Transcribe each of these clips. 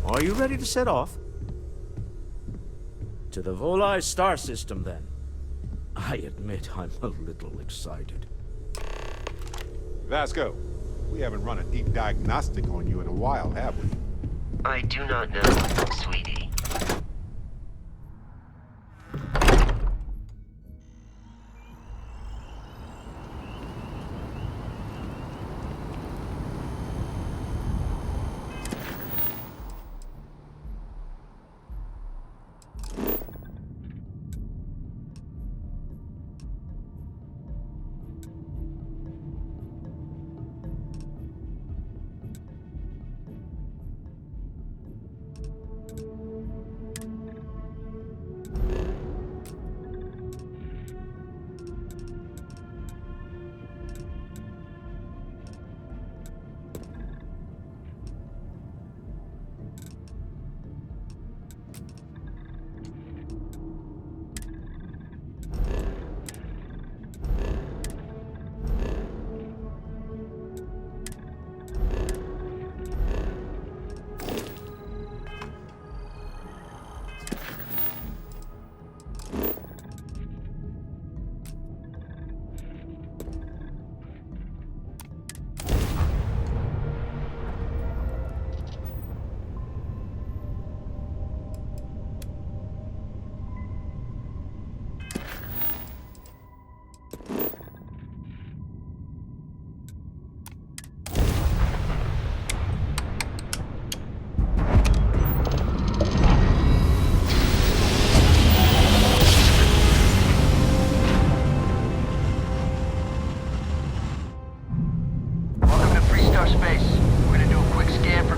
Are you ready to set off? To the Volai star system, then. I admit I'm a little excited. Vasco, we haven't run a deep diagnostic on you in a while, have we? I do not know, sweetie.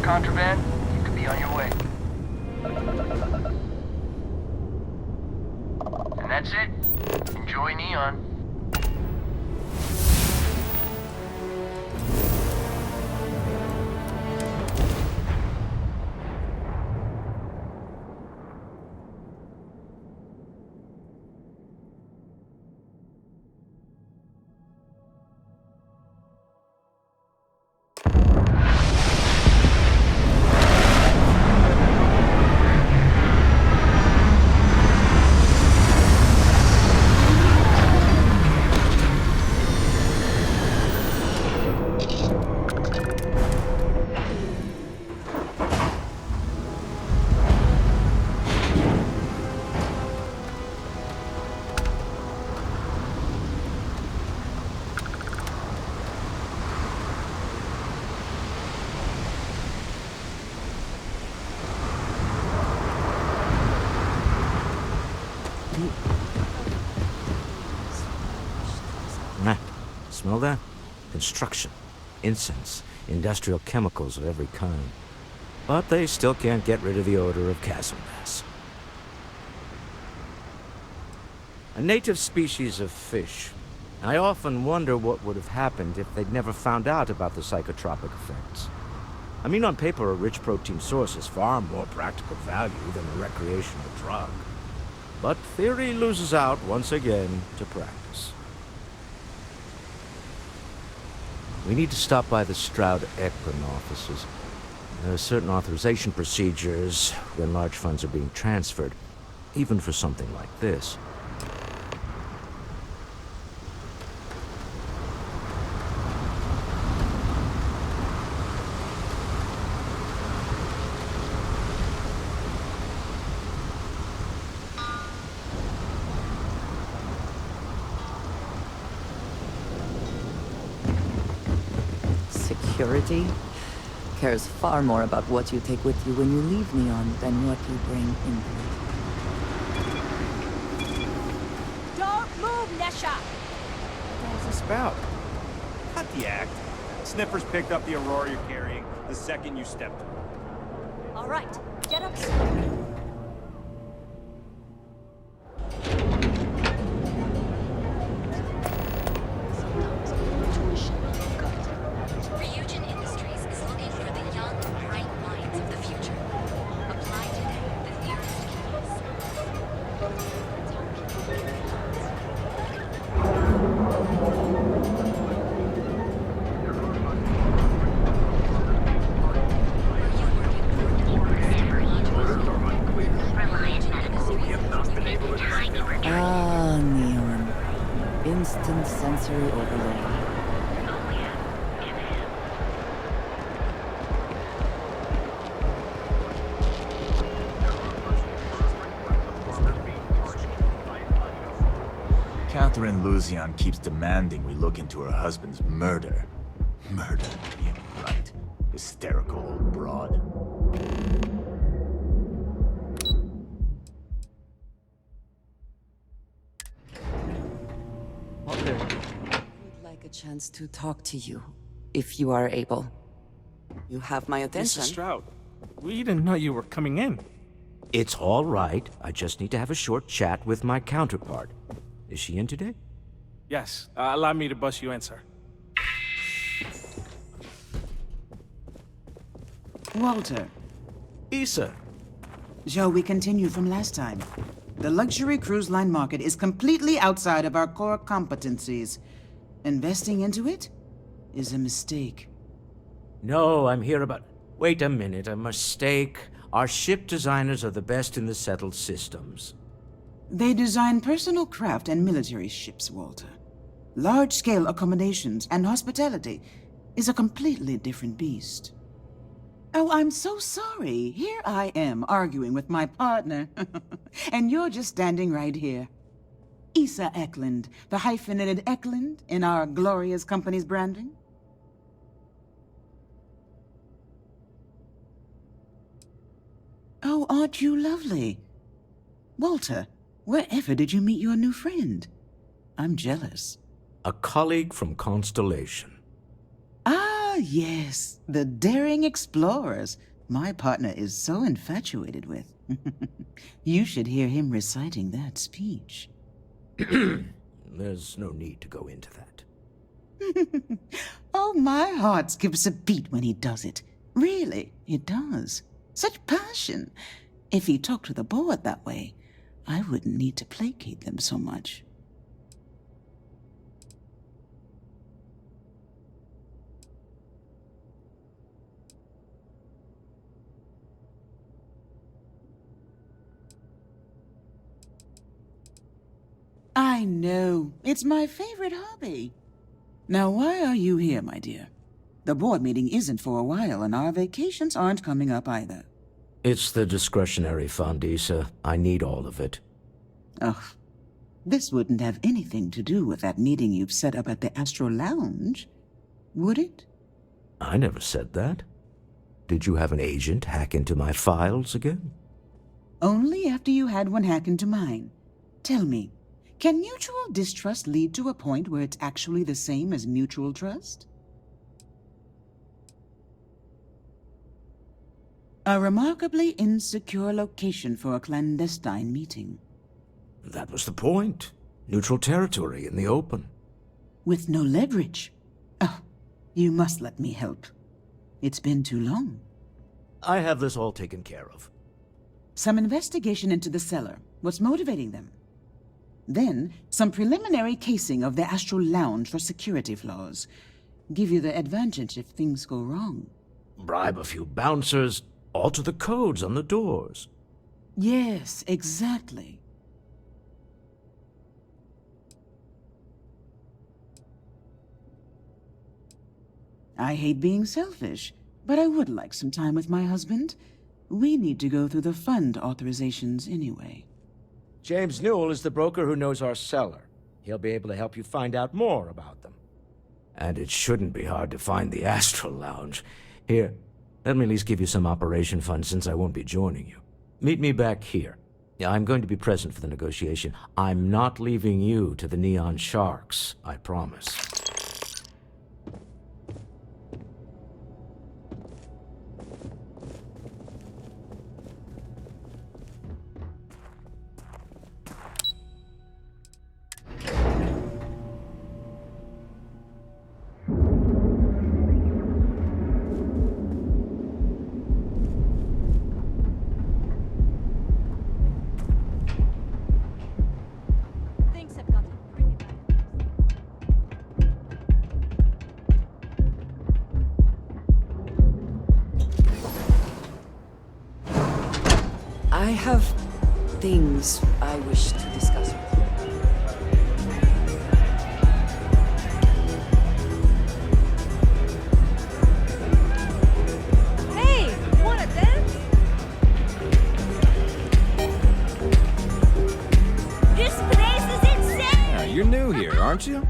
Contraband, you could be on your way. And that's it. Enjoy Neon. Smell that? Construction, incense, industrial chemicals of every kind. But they still can't get rid of the odor of castle gas. A native species of fish. I often wonder what would have happened if they'd never found out about the psychotropic effects. I mean, on paper, a rich protein source has far more practical value than a recreational drug. But theory loses out once again to practice. We need to stop by the Stroud-Ekron offices. There are certain authorization procedures when large funds are being transferred, even for something like this. Security cares far more about what you take with you when you leave Neon than what you bring into it. Don't move, Nesha! What was this about? Cut the act. Sniffers picked up the Aurora you're carrying the second you stepped on it. All right, get up slowly. planetary overlord. Catherine Luzian keeps demanding we look into her husband's murder. Murder, yeah, right. Hysterical old broad. Walter, I would like a chance to talk to you, if you are able. You have my attention. Mrs. Stroud, we didn't know you were coming in. It's all right. I just need to have a short chat with my counterpart. Is she in today? Yes, allow me to bust you in, sir. Walter, Issa. shall we continue from last time? The luxury cruise line market is completely outside of our core competencies. Investing into it is a mistake. No, I'm here about... Wait a minute, a mistake. Our ship designers are the best in the settled systems. They design personal craft and military ships, Walter. Large-scale accommodations and hospitality is a completely different beast. Oh, I'm so sorry. Here I am arguing with my partner. And you're just standing right here. Issa Eklund, the hyphenated Eklund in our glorious company's branding. Oh, aren't you lovely? Walter, wherever did you meet your new friend? I'm jealous. A colleague from Constellation. Ah, yes, the daring explorers my partner is so infatuated with. You should hear him reciting that speech. There's no need to go into that. Oh, my heart skips a beat when he does it. Really, it does. Such passion. If he talked to the board that way, I wouldn't need to placate them so much. I know. It's my favorite hobby. Now, why are you here, my dear? The board meeting isn't for a while, and our vacations aren't coming up either. It's the discretionary fund, Issa. I need all of it. Ugh. This wouldn't have anything to do with that meeting you've set up at the Astro Lounge, would it? I never said that. Did you have an agent hack into my files again? Only after you had one hack into mine. Tell me, can mutual distrust lead to a point where it's actually the same as mutual trust? A remarkably insecure location for a clandestine meeting. That was the point. Neutral territory in the open. With no leverage. Oh, you must let me help. It's been too long. I have this all taken care of. Some investigation into the cellar. What's motivating them? Then, some preliminary casing of the Astral Lounge for security flaws. Give you the advantage if things go wrong. Bribe a few bouncers, alter the codes on the doors. Yes, exactly. I hate being selfish, but I would like some time with my husband. We need to go through the fund authorizations anyway. James Newell is the broker who knows our cellar. He'll be able to help you find out more about them. And it shouldn't be hard to find the Astral Lounge. Here, let me at least give you some operation funds since I won't be joining you. Meet me back here. Yeah, I'm going to be present for the negotiation. I'm not leaving you to the Neon Sharks, I promise. Things have gotten pretty bad. I have things I wish to discuss with you. aren't you?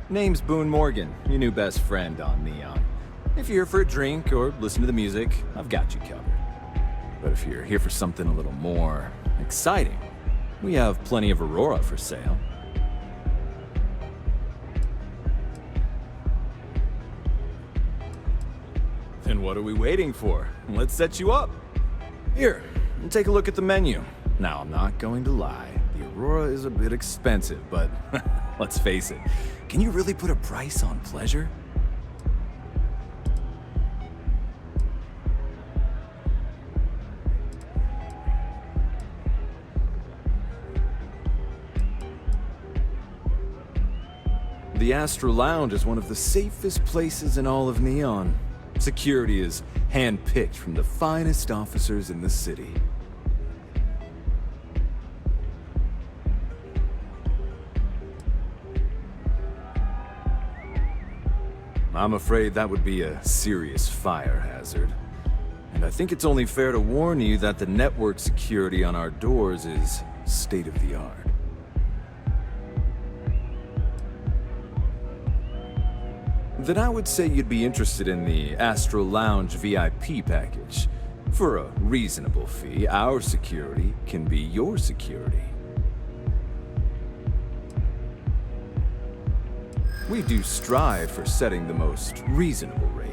Name's Boone Morgan, your new best friend on Neon. If you're here for a drink or listen to the music, I've got you covered. But if you're here for something a little more exciting, we have plenty of Aurora for sale. Then what are we waiting for? Let's set you up. Here, take a look at the menu. Now, I'm not going to lie. The Aurora is a bit expensive, but let's face it. Can you really put a price on pleasure? The Astro Lounge is one of the safest places in all of Neon. Security is hand-picked from the finest officers in the city. I'm afraid that would be a serious fire hazard. And I think it's only fair to warn you that the network security on our doors is state-of-the-art. Then I would say you'd be interested in the Astro Lounge VIP package. For a reasonable fee, our security can be your security. We do strive for setting the most reasonable rate.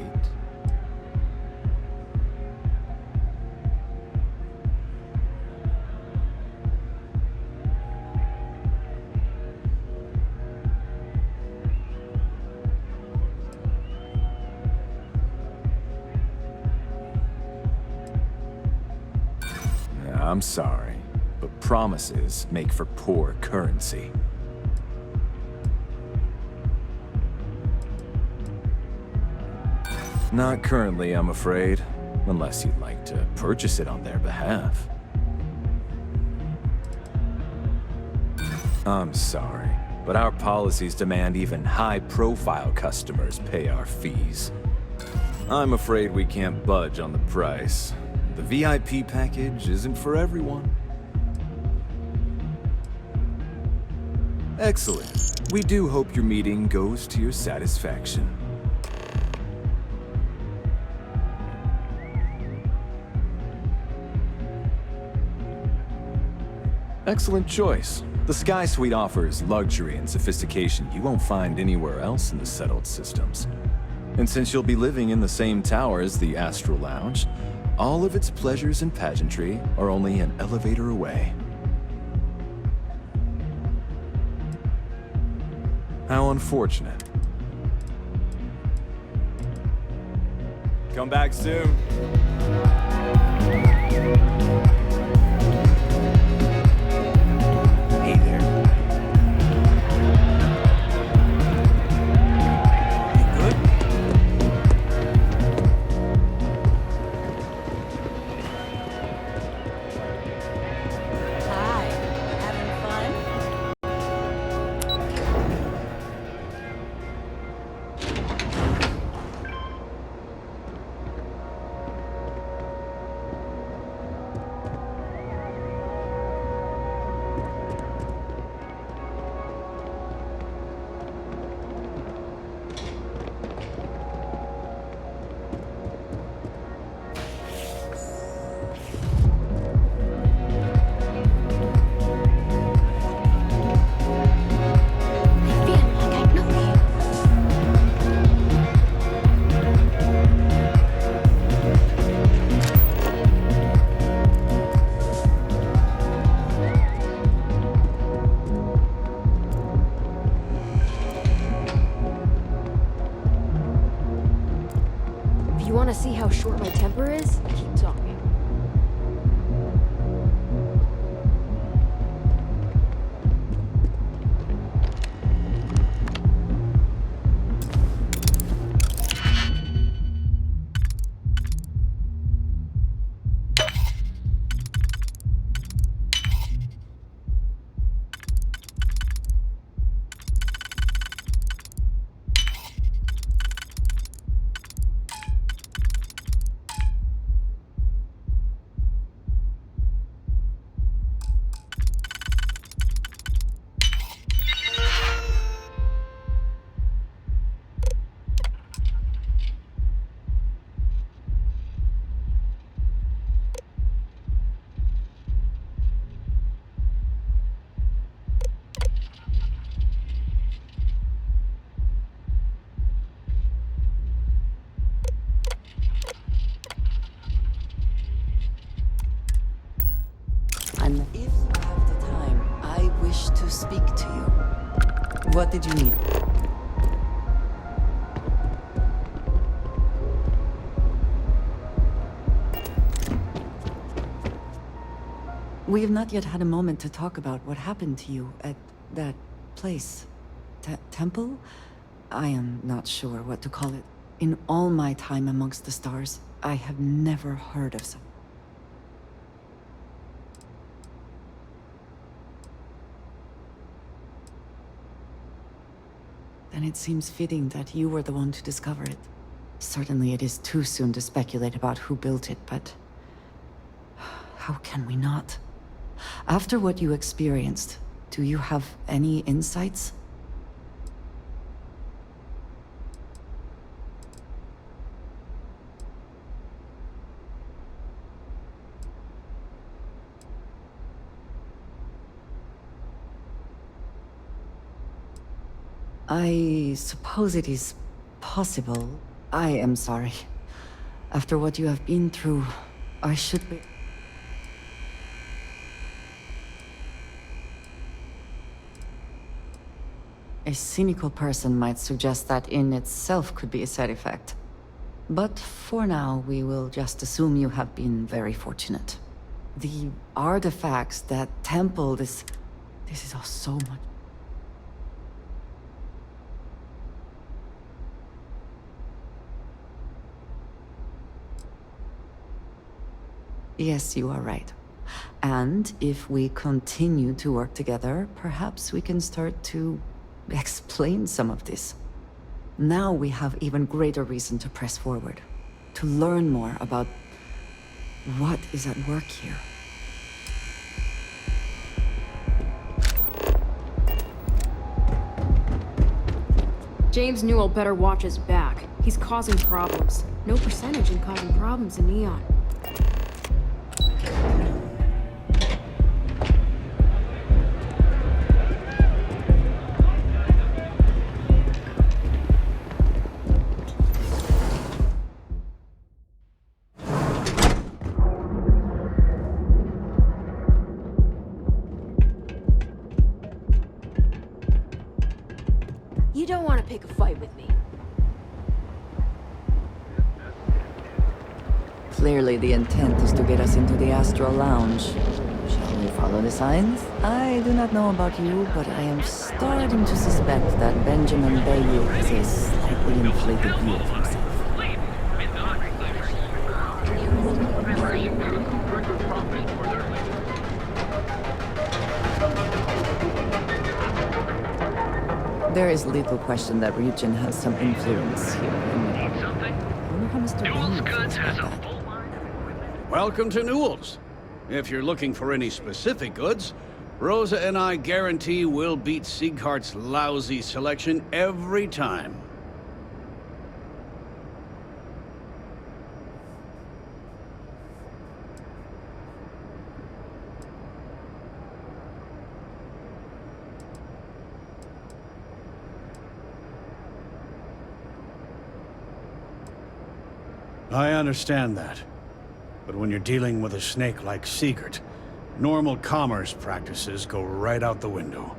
I'm sorry, but promises make for poor currency. Not currently, I'm afraid, unless you'd like to purchase it on their behalf. I'm sorry, but our policies demand even high-profile customers pay our fees. I'm afraid we can't budge on the price. The VIP package isn't for everyone. Excellent. We do hope your meeting goes to your satisfaction. Excellent choice. The Sky Suite offers luxury and sophistication you won't find anywhere else in the settled systems. And since you'll be living in the same tower as the Astro Lounge, all of its pleasures and pageantry are only an elevator away. How unfortunate. Come back soon. Hey there. You good? Hi. Having fun? If you want to see how short my temper is, keep talking. What did you need? We have not yet had a moment to talk about what happened to you at that place. Temple? I am not sure what to call it. In all my time amongst the stars, I have never heard of some. Then it seems fitting that you were the one to discover it. Certainly it is too soon to speculate about who built it, but how can we not? After what you experienced, do you have any insights? I suppose it is possible. I am sorry. After what you have been through, I should be... A cynical person might suggest that in itself could be a side effect. But for now, we will just assume you have been very fortunate. The artifacts, that temple, this is all so much. Yes, you are right. And if we continue to work together, perhaps we can start to explain some of this. Now we have even greater reason to press forward, to learn more about what is at work here. James Newell better watch his back. He's causing problems. No percentage in causing problems in Neon. You don't want to pick a fight with me. Clearly the intent is to get us into the Astral Lounge. Shall we follow the signs? I do not know about you, but I am starting to suspect that Benjamin Bayou has a slightly inflated view of himself. There is little question that Ryujin has some influence here. I wonder how Mr. Bayou feels about that. Welcome to Newell's. If you're looking for any specific goods, Rosa and I guarantee we'll beat Sieghart's lousy selection every time. I understand that. But when you're dealing with a snake like Siegert, normal commerce practices go right out the window.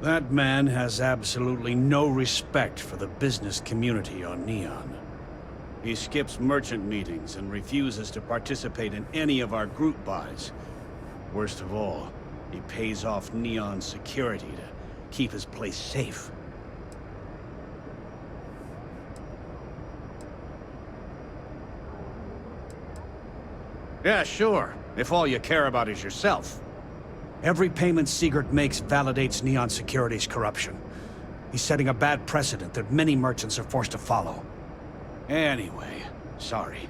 That man has absolutely no respect for the business community on Neon. He skips merchant meetings and refuses to participate in any of our group buys. Worst of all, he pays off Neon security to keep his place safe. Yeah, sure. If all you care about is yourself. Every payment Siegert makes validates Neon Security's corruption. He's setting a bad precedent that many merchants are forced to follow. Anyway, sorry.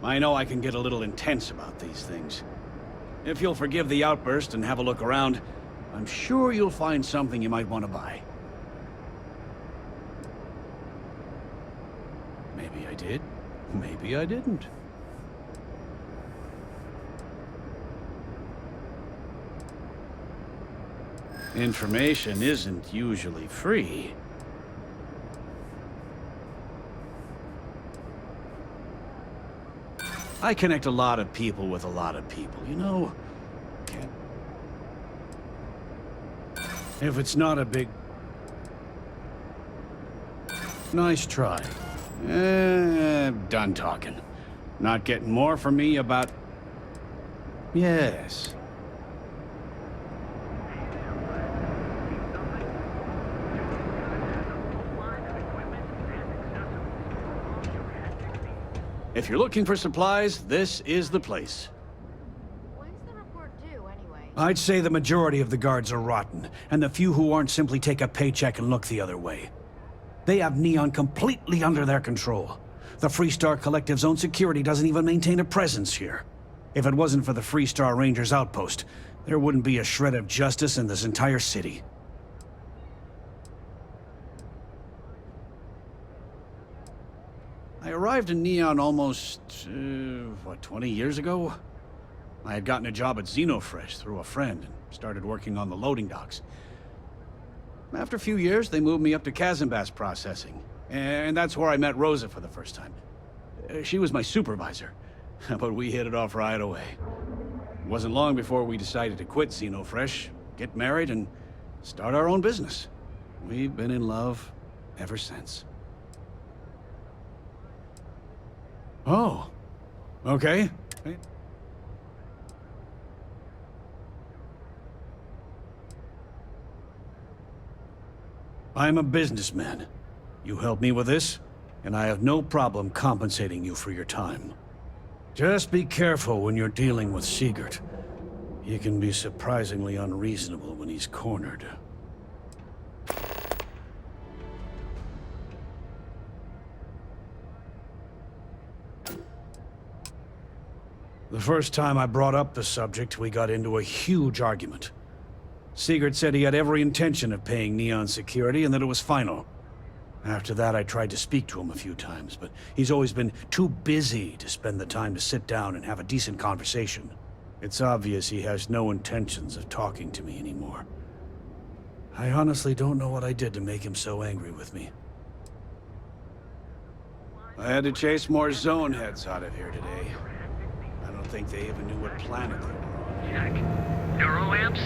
I know I can get a little intense about these things. If you'll forgive the outburst and have a look around, I'm sure you'll find something you might want to buy. Maybe I did. Maybe I didn't. Information isn't usually free. I connect a lot of people with a lot of people, you know? If it's not a big... Nice try. Done talking. Not getting more from me about... Yes. If you're looking for supplies, this is the place. When's the report due, anyway? I'd say the majority of the guards are rotten, and the few who aren't simply take a paycheck and look the other way. They have Neon completely under their control. The Freestar Collective's own security doesn't even maintain a presence here. If it wasn't for the Freestar Rangers outpost, there wouldn't be a shred of justice in this entire city. I arrived in Neon almost, 20 years ago? I had gotten a job at Xenofresh through a friend and started working on the loading docks. After a few years, they moved me up to Kazanbas processing, and that's where I met Rosa for the first time. She was my supervisor, but we hit it off right away. It wasn't long before we decided to quit Xenofresh, get married, and start our own business. We've been in love ever since. Oh, okay. I'm a businessman. You help me with this, and I have no problem compensating you for your time. Just be careful when you're dealing with Sigurd. He can be surprisingly unreasonable when he's cornered. The first time I brought up the subject, we got into a huge argument. Sigurd said he had every intention of paying Neon security and that it was final. After that, I tried to speak to him a few times, but he's always been too busy to spend the time to sit down and have a decent conversation. It's obvious he has no intentions of talking to me anymore. I honestly don't know what I did to make him so angry with me. I had to chase more zone heads out of here today. I don't think they even knew what planet they were on. Check. Neuroamps?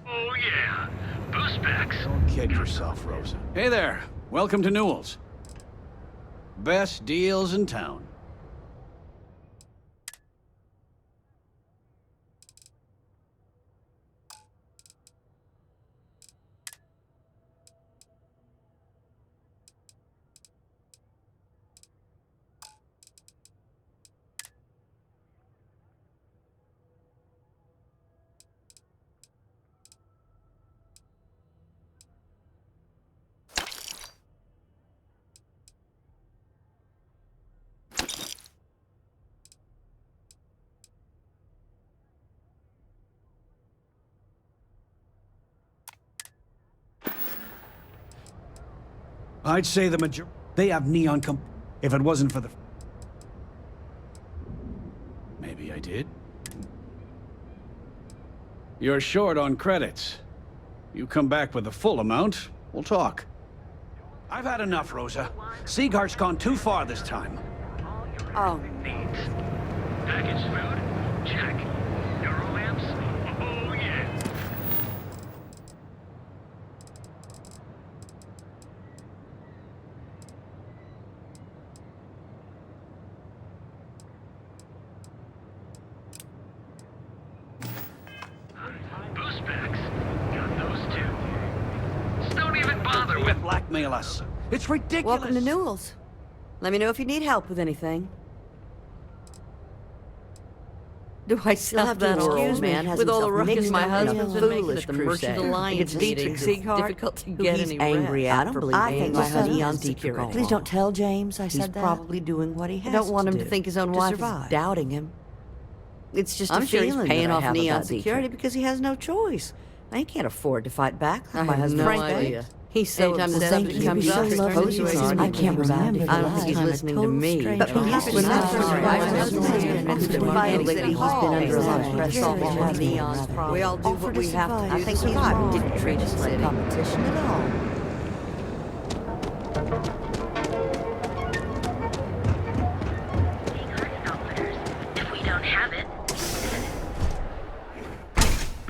Oh yeah. Boost packs. Don't kid yourself, Rosa. Hey there. Welcome to Newell's. Best deals in town. I'd say the they have Neon if it wasn't for the... Maybe I did. You're short on credits. You come back with the full amount, we'll talk. I've had enough, Rosa. Sieghardt's gone too far this time. Oh. Needs. Packaged food? Check. Neuroamps? Oh yeah. Boost packs. Got those too. Just don't even bother with... Blackmail us. It's ridiculous. Welcome to Newell's. Let me know if you need help with anything. Do I sound that excuse me? With all the ruckus my husband's been making at the Merchant Alliance meetings, it's difficult to get any angry at. I don't believe I think my husband's security. Please don't tell James I said that. He's probably doing what he has to do. I don't want him to think his own wife is doubting him. It's just a feeling he's paying off Neon security because he has no choice. I can't afford to fight back. My husband, no idea. He's so upset if it comes up. I can't remember. I don't think he's listening to me. But he's been under a lot of press on Neon. We all do what we have to do. I think survive. Didn't treat us like competition at all.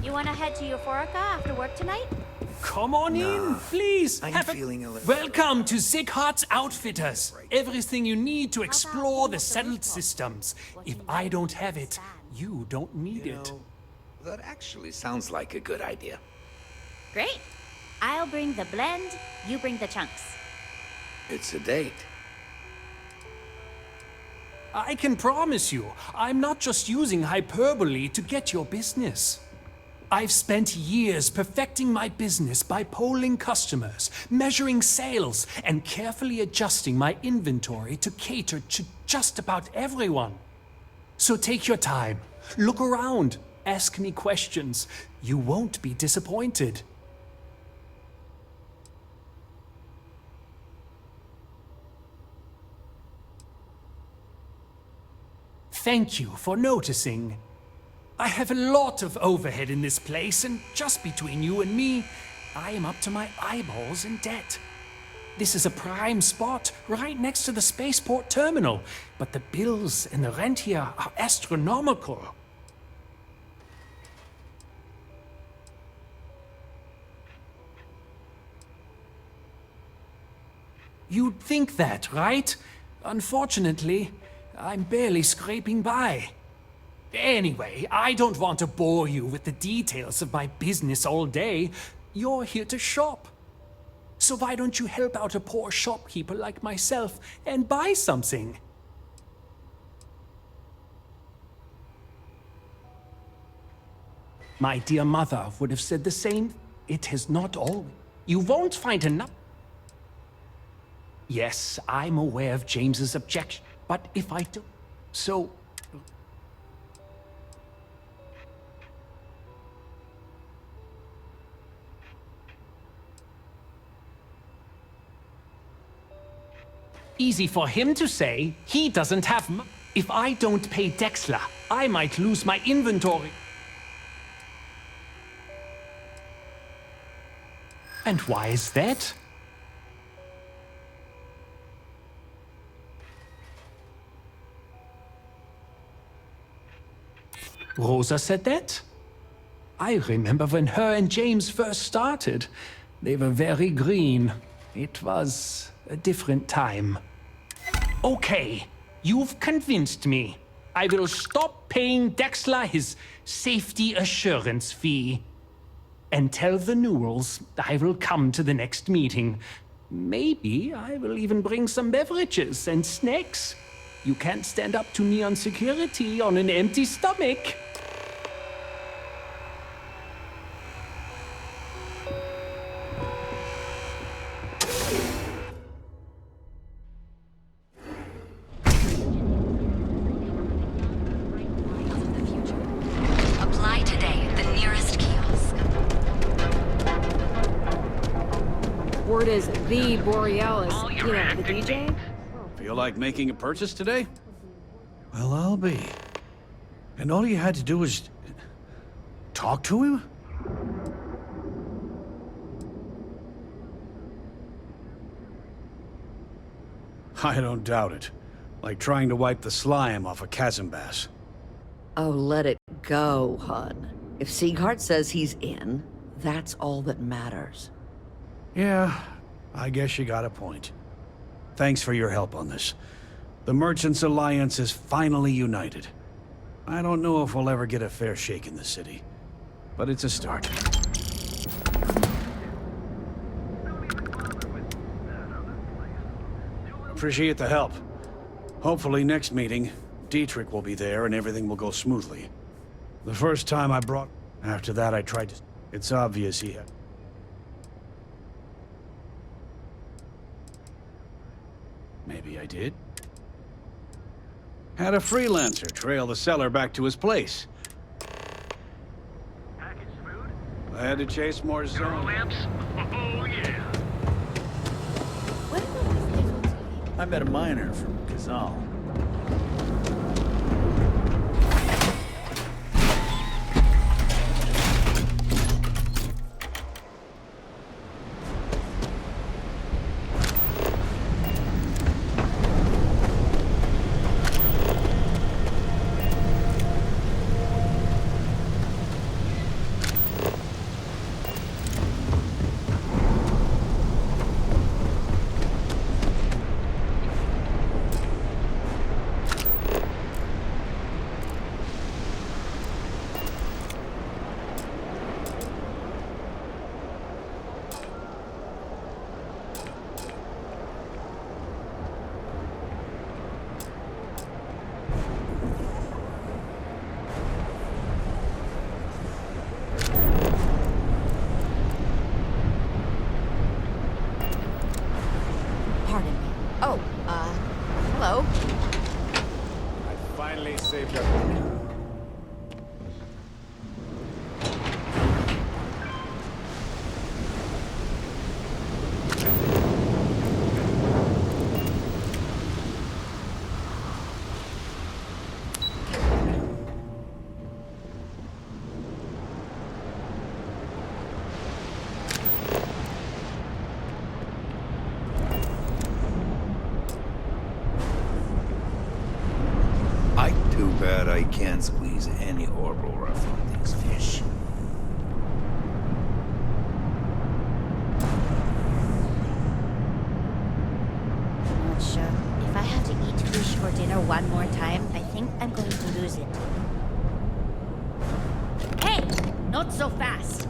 You want to euphorica after work tonight? Come on in, please. I'm feeling a little... Welcome to Sieghart's Outfitters. Everything you need to explore the settled systems. If I don't have it, you don't need it. That actually sounds like a good idea. Great. I'll bring the blend, you bring the chunks. It's a date. I can promise you, I'm not just using hyperbole to get your business. I've spent years perfecting my business by polling customers, measuring sales, and carefully adjusting my inventory to cater to just about everyone. So take your time, look around, ask me questions. You won't be disappointed. Thank you for noticing. I have a lot of overhead in this place, and just between you and me, I am up to my eyeballs in debt. This is a prime spot, right next to the spaceport terminal, but the bills and the rent here are astronomical. You'd think that, right? Unfortunately, I'm barely scraping by. Anyway, I don't want to bore you with the details of my business all day. You're here to shop. So why don't you help out a poor shopkeeper like myself and buy something? My dear mother would have said the same. It has not always. You won't find enough. Yes, I'm aware of James's objection, but if I do, so... Easy for him to say. He doesn't have If I don't pay Dexla, I might lose my inventory. And why is that? Rosa said that? I remember when her and James first started. They were very green. It was a different time. Okay, you've convinced me. I will stop paying Dexla his safety assurance fee. And tell the Newells I will come to the next meeting. Maybe I will even bring some beverages and snacks. You can't stand up to Neon security on an empty stomach. Apply today at the nearest kiosk. Word is the Borealis, you know, the DJ? Feel like making a purchase today? Well, I'll be. And all you had to do was... talk to him? I don't doubt it. Like trying to wipe the slime off a chasm bass. Oh, let it go, hun. If Sieghart says he's in, that's all that matters. Yeah, I guess you got a point. Thanks for your help on this. The Merchants Alliance is finally united. I don't know if we'll ever get a fair shake in the city, but it's a start. Appreciate the help. Hopefully next meeting, Dietrich will be there and everything will go smoothly. The first time I brought... After that I tried to... It's obvious he had... Maybe I did. Had a freelancer trail the seller back to his place. Packaged food? I had to chase more zone. Lamps? Oh, yeah. I met a miner from Kazal. Oh, hello. I finally saved up. Too bad I can't squeeze any orbital rough from these fish. Not sure. If I have to eat fish for dinner one more time, I think I'm going to lose it. Hey! Not so fast!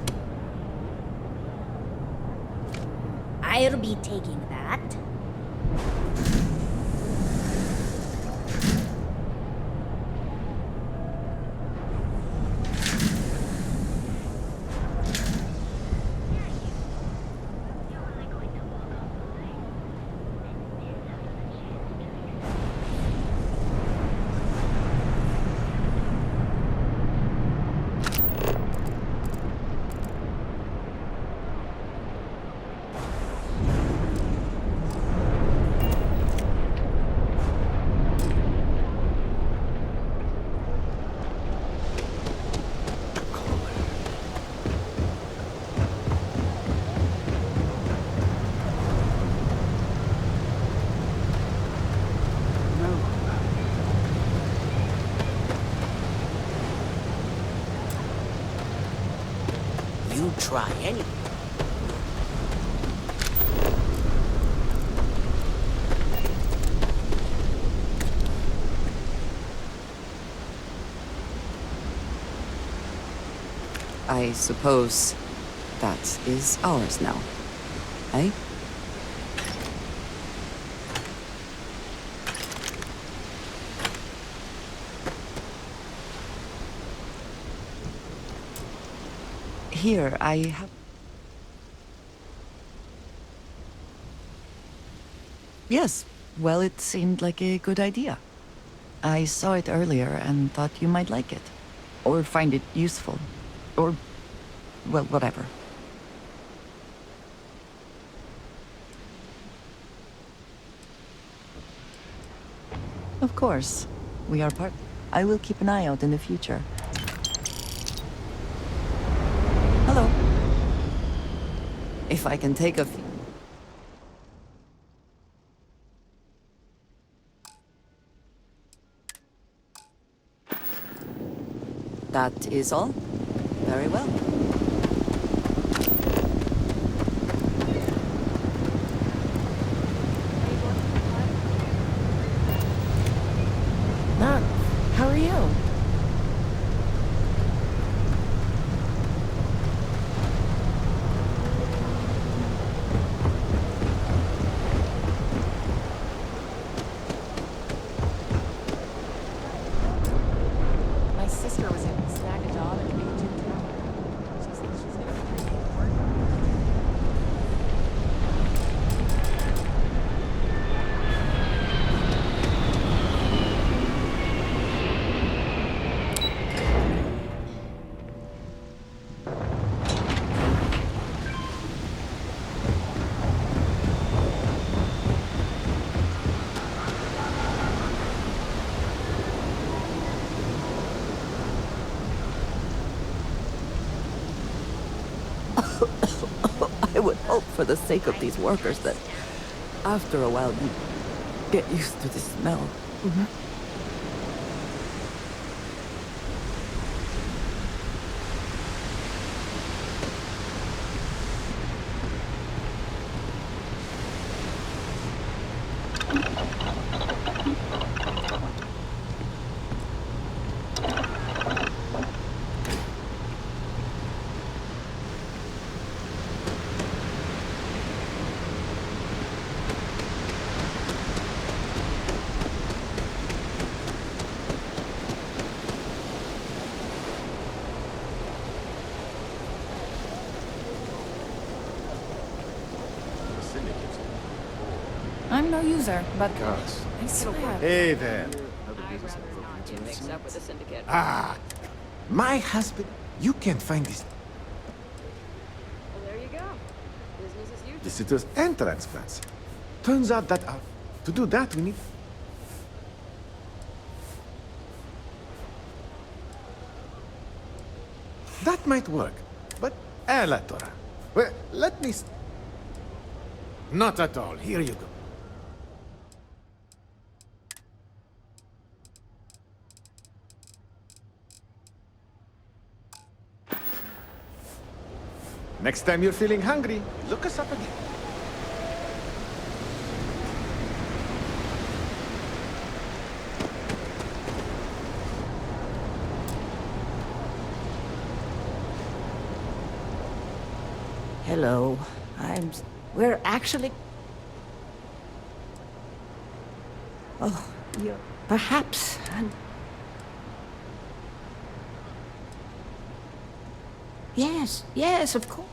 I'll be taking that. You try anything. I suppose that is ours now, eh? Here, I have... Yes, well, it seemed like a good idea. I saw it earlier and thought you might like it. Or find it useful. Or, well, whatever. Of course. We are part... I will keep an eye out in the future. Hello. If I can take a few... That is all? Very well. Mom, how are you? My sister was able to snag a job at the agent tower. She said she's gonna make work. I would hope for the sake of these workers that after a while you get used to the smell. I'm no user, but Gosh. I swear. Hey there. Get mixed up with the syndicate. Ah, my husband. You can't find this Well, there you go. Business as usual. visitors and transplants. Turns out that to do that we need. That might work, but la Torah. Well, let me. Not at all. Here you go. Next time you're feeling hungry, look us up again. Hello. We're actually... Oh, you... Perhaps... Yes, of course.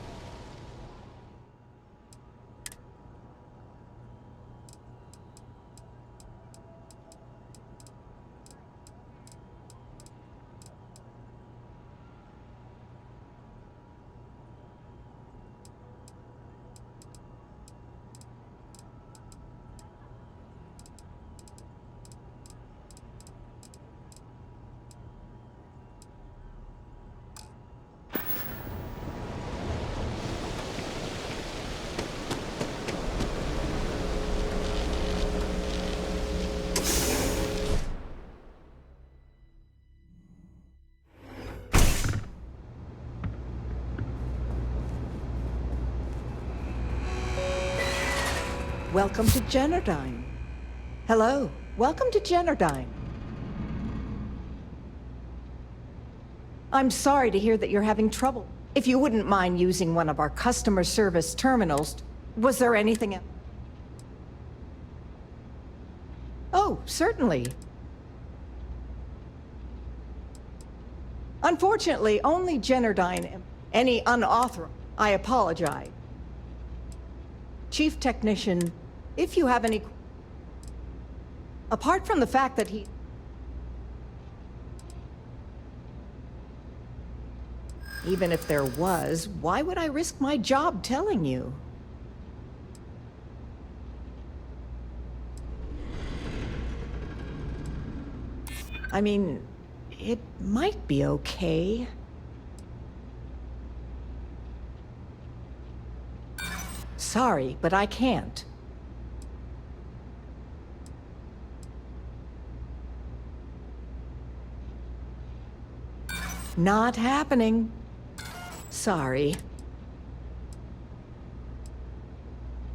Welcome to Generdyne. Hello, welcome to Generdyne. I'm sorry to hear that you're having trouble. If you wouldn't mind using one of our customer service terminals, was there anything else? Oh, certainly. Unfortunately, only Generdyne, any unauthorized. I apologize. Chief Technician, if you have any... Apart from the fact that he... Even if there was, why would I risk my job telling you? I mean, it might be okay. Sorry, but I can't. Not happening. Sorry.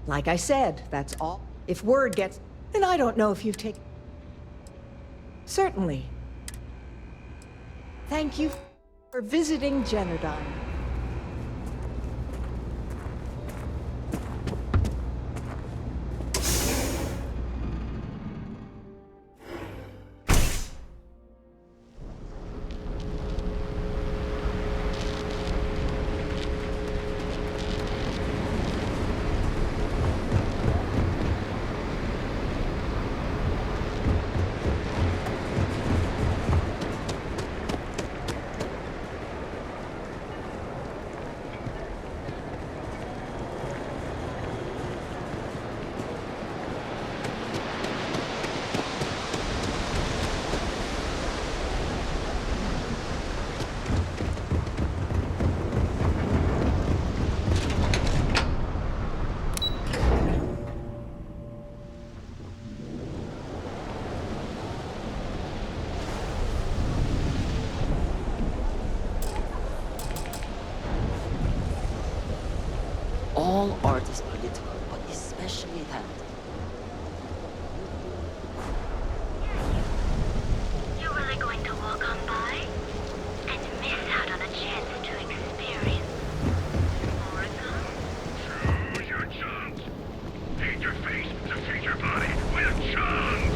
Like I said, that's all. If word gets... And I don't know if you've taken... Certainly. Thank you for visiting Generdyne. All art is political, but especially that. You're really going to walk on by and miss out on a chance to experience Oregon? Choose your chance. Feed your face to feed your body with chance.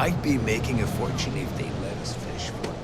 might be making a fortune if they let us fish for it.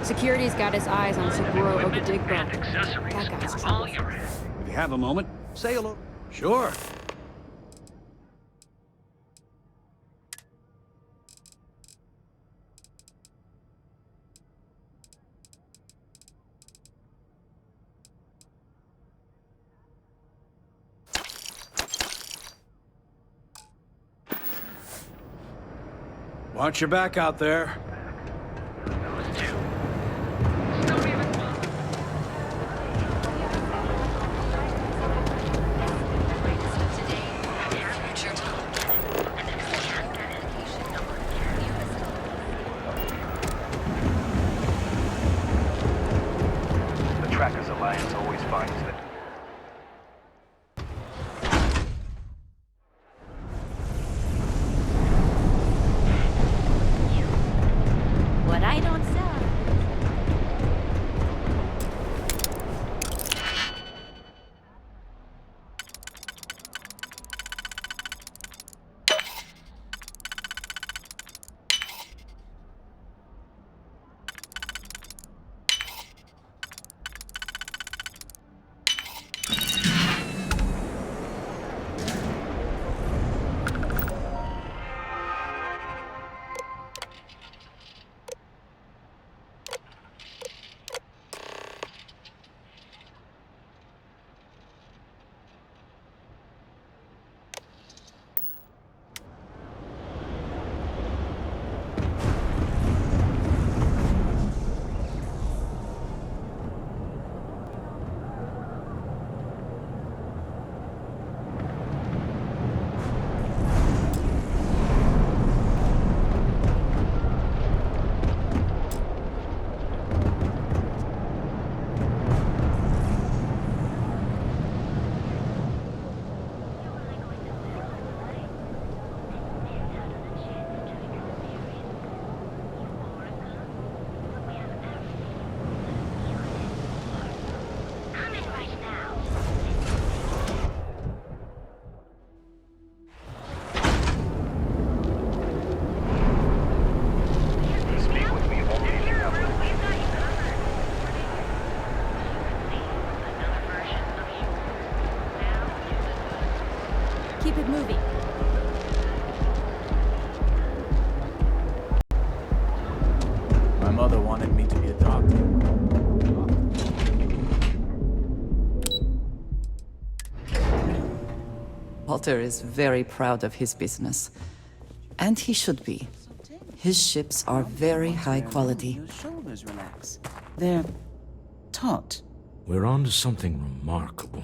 Security's got his eyes on Saburo Okadigbo. That guy's trouble. If you have a moment, say hello. Sure. Watch your back out there. What I don't sell. Keep it moving. My mother wanted me to be a doctor. Walter is very proud of his business. And he should be. His ships are very high quality. Your shoulders relax. They're taut. We're on to something remarkable.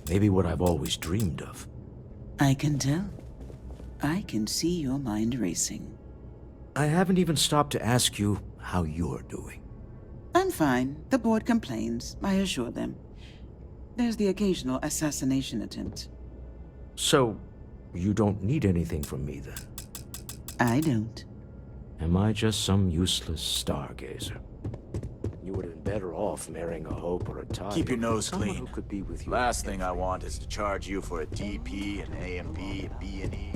Maybe what I've always dreamed of. I can tell. I can see your mind racing. I haven't even stopped to ask you how you're doing. I'm fine. The board complains, I assure them. There's the occasional assassination attempt. So, you don't need anything from me then? I don't. Am I just some useless stargazer? You would have been better off marrying a Hope or a Ty. Keep your nose Someone clean. who could be with you. Last thing I want is to charge you for a DP, an AMB, a B&E.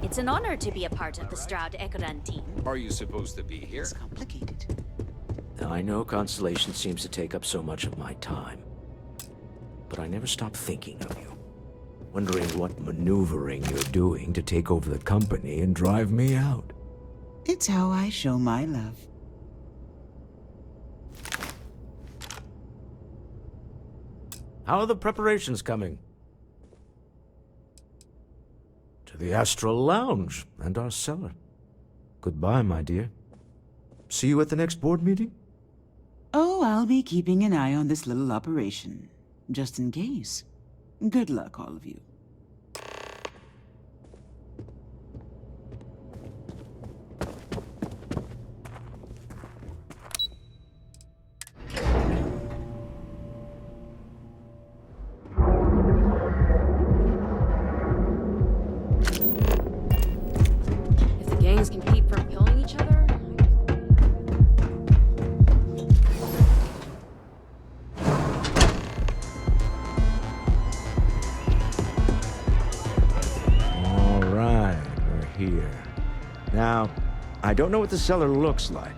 It's an honor to be a part of the Stroud Ekoran team. Are you supposed to be here? It's complicated. I know Constellation seems to take up so much of my time. But I never stop thinking of you. Wondering what maneuvering you're doing to take over the company and drive me out. It's how I show my love. How are the preparations coming? To the Astral Lounge and our cellar. Goodbye, my dear. See you at the next board meeting? Oh, I'll be keeping an eye on this little operation, just in case. Good luck, all of you. If the gangs can keep from killing each other... Here. Now, I don't know what the cellar looks like,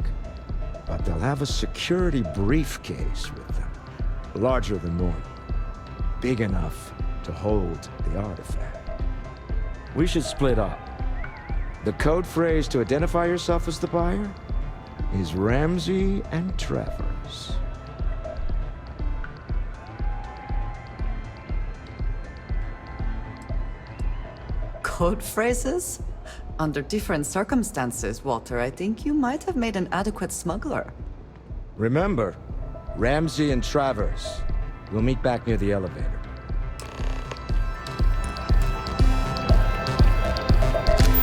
but they'll have a security briefcase with them. Larger than normal. Big enough to hold the artifact. We should split up. The code phrase to identify yourself as the buyer is Ramsey and Travers. Code phrases? Under different circumstances, Walter, I think you might have made an adequate smuggler. Remember, Ramsey and Travers. We'll meet back near the elevator.